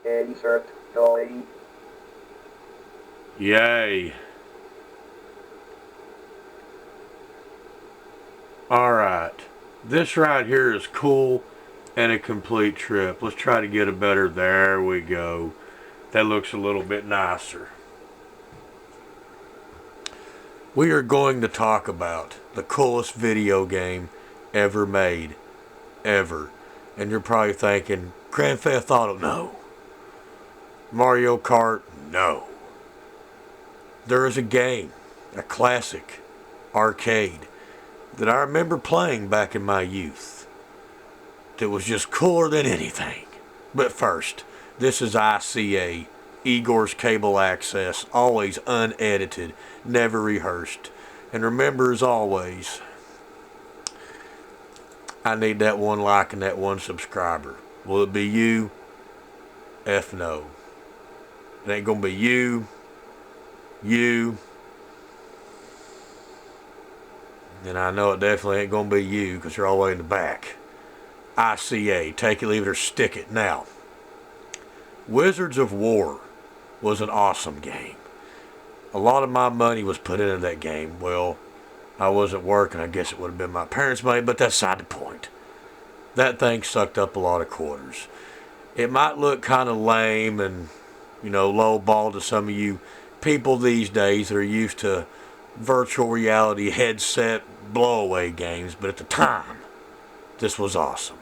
Insert toy. Yay. Alright. This right here is cool and a complete trip. Let's try to get a better. There we go. That looks a little bit nicer. We are going to talk about the coolest video game ever made. Ever. And you're probably thinking, Grand Theft Auto, no. Mario Kart, no. There is a game, a classic, arcade, that I remember playing back in my youth. That was just cooler than anything. But first, this is ICA, Igor's Cable Access, always unedited, never rehearsed. And remember, as always, I need that one like and that one subscriber. Will it be you? F no. It ain't gonna be you. And I know it definitely ain't gonna be you because you're all the way in the back. ICA, take it, leave it, or stick it. Now, Wizards of War was an awesome game. A lot of my money was put into that game. Well, I wasn't working. I guess it would have been my parents' money, but that's beside the point. That thing sucked up a lot of quarters. It might look kind of lame and, low ball to some of you people these days that are used to virtual reality headset blowaway games, but at the time, this was awesome.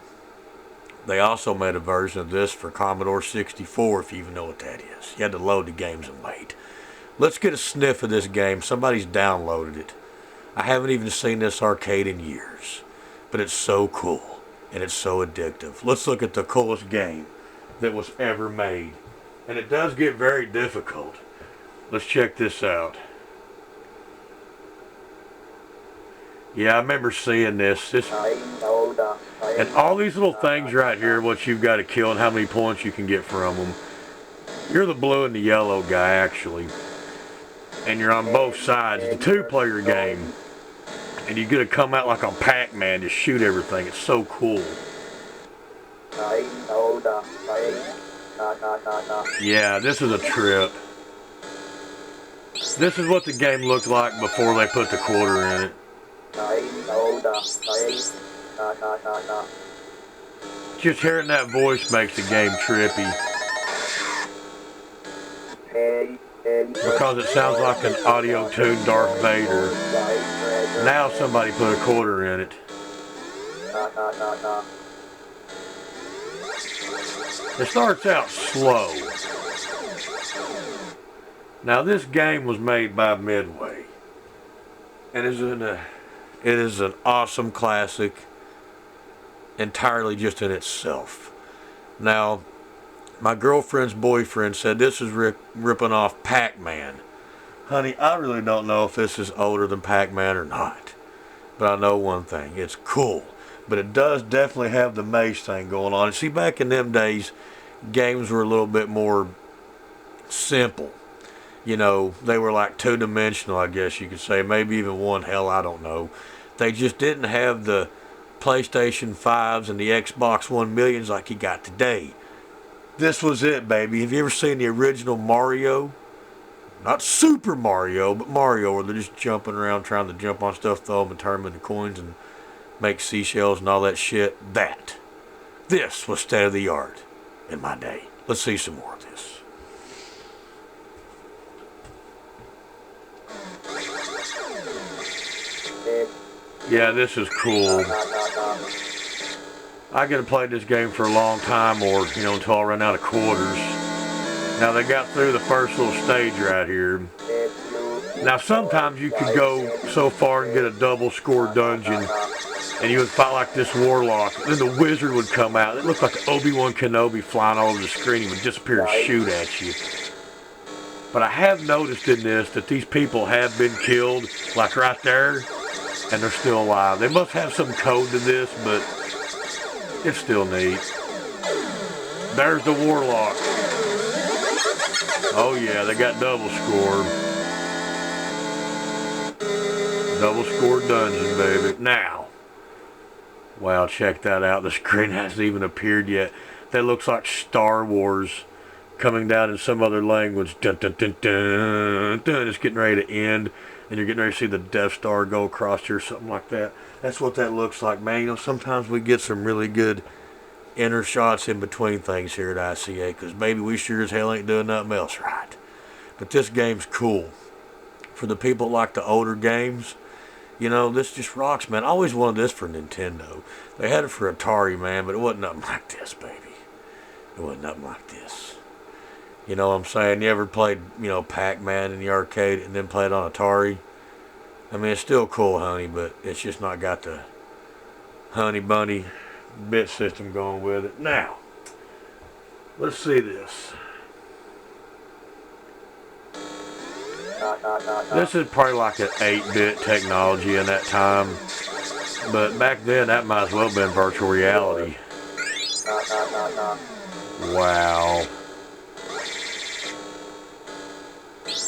They also made a version of this for Commodore 64, if you even know what that is. You had to load the games and wait. Let's get a sniff of this game. Somebody's downloaded it. I haven't even seen this arcade in years, but it's so cool and it's so addictive. Let's look at the coolest game that was ever made. And it does get very difficult. Let's check this out. Yeah, I remember seeing this. And all these little things right here, what you've got to kill and how many points you can get from them. You're the blue and the yellow guy, actually. And you're on both sides. It's a two-player game. And you get to come out like on Pac-Man to shoot everything. It's so cool. Yeah, this is a trip. This is what the game looked like before they put the quarter in it. Just hearing that voice makes the game trippy. Because it sounds like an audio-tuned Darth Vader. Now somebody put a quarter in it. It starts out slow. Now this game was made by Midway. And it is an awesome classic, entirely just in itself. Now, my girlfriend's boyfriend said this is ripping off Pac-Man. Honey, I really don't know if this is older than Pac-Man or not. But I know one thing, it's cool. But it does definitely have the maze thing going on. And see, back in them days, games were a little bit more simple. They were like two-dimensional, I guess you could say. Maybe even one, hell, I don't know. They just didn't have the PlayStation 5s and the Xbox One millions like you got today. This was it, baby. Have you ever seen the original Mario? Not Super Mario, but Mario, where they're just jumping around trying to jump on stuff, throw them and turn them into coins and make seashells and all that shit. This was state of the art in my day. Let's see some more of this. Yeah, this is cool. I could have played this game for a long time, or, until I run out of quarters. Now, they got through the first little stage right here. Now, sometimes you could go so far and get a double score dungeon, and you would fight like this warlock. Then the wizard would come out. It looked like Obi-Wan Kenobi flying all over the screen. He would disappear and shoot at you. But I have noticed in this that these people have been killed, like right there, and they're still alive. They must have some code to this, but it's still neat. There's the warlock. Oh yeah, they got double score. Double score dungeon, baby. Now, wow, check that out. The screen hasn't even appeared yet. That looks like Star Wars. coming down in some other language. Dun, dun, dun, dun, dun. It's getting ready to end, and you're getting ready to see the Death Star go across here, something like that. That's what that looks like, man. You know, sometimes we get some really good inner shots in between things here at ICA, because baby, we sure as hell ain't doing nothing else right. But this game's cool. For the people that like the older games, you know, this just rocks, man. I always wanted this for Nintendo. They had it for Atari, man, but it wasn't nothing like this, baby. It wasn't nothing like this. You know what I'm saying? You ever played, you know, Pac-Man in the arcade and then played on Atari? I mean, it's still cool, honey, but it's just not got the honey bunny bit system going with it. Now, let's see this. This is probably like an 8-bit technology in that time, but back then that might as well have been virtual reality. Wow.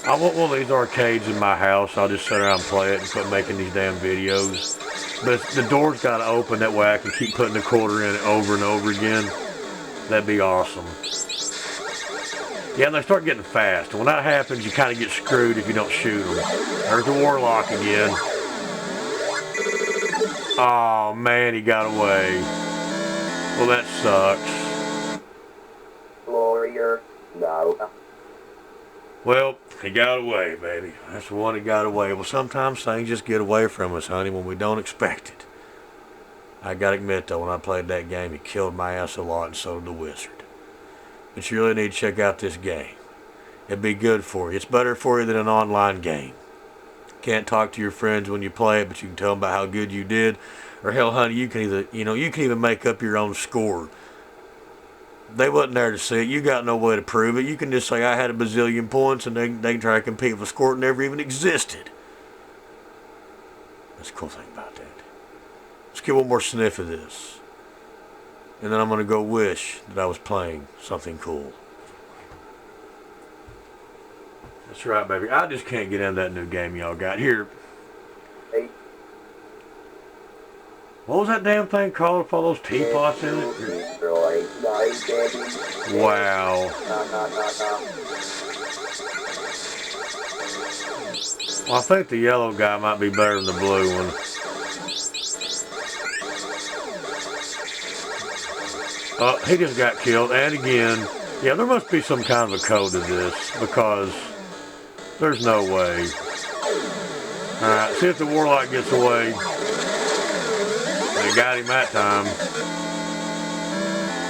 I want one of these arcades in my house. I'll just sit around and play it and quit making these damn videos. But the door's got to open, that way I can keep putting the quarter in it over and over again. That'd be awesome. Yeah, and they start getting fast. And when that happens, you kind of get screwed if you don't shoot them. There's the Warlock again. Oh, man, he got away. Well, that sucks. Warrior, no. Well, he got away, baby. That's the one that got away. Well, sometimes things just get away from us, honey, when we don't expect it. I gotta admit, though, when I played that game, it killed my ass a lot, and so did the Wizard. But you really need to check out this game. It'd be good for you. It's better for you than an online game. Can't talk to your friends when you play it, but you can tell them about how good you did. Or hell, honey, you can even make up your own score. They wasn't there to see it. You got no way to prove it. You can just say, I had a bazillion points, and they can try to compete with a score that never even existed. That's the cool thing about that. Let's get one more sniff of this. And then I'm going to go wish that I was playing something cool. That's right, baby. I just can't get into that new game y'all got. Here. Hey. What was that damn thing called with all those teapots in it? Wow. Well, I think the yellow guy might be better than the blue one. Oh, he just got killed, and again. Yeah, there must be some kind of a code to this, because there's no way. Alright, see if the Warlock gets away. They got him that time.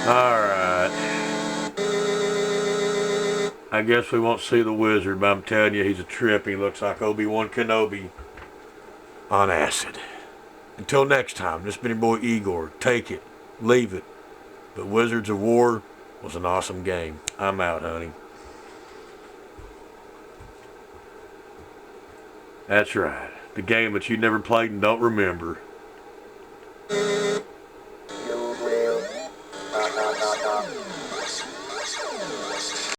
Alright. I guess we won't see the Wizard, but I'm telling you, he's a trip. He looks like Obi-Wan Kenobi on acid. Until next time, this has been your boy Igor. Take it, leave it. But Wizards of War was an awesome game. I'm out, honey. That's right. The game that you never played and don't remember.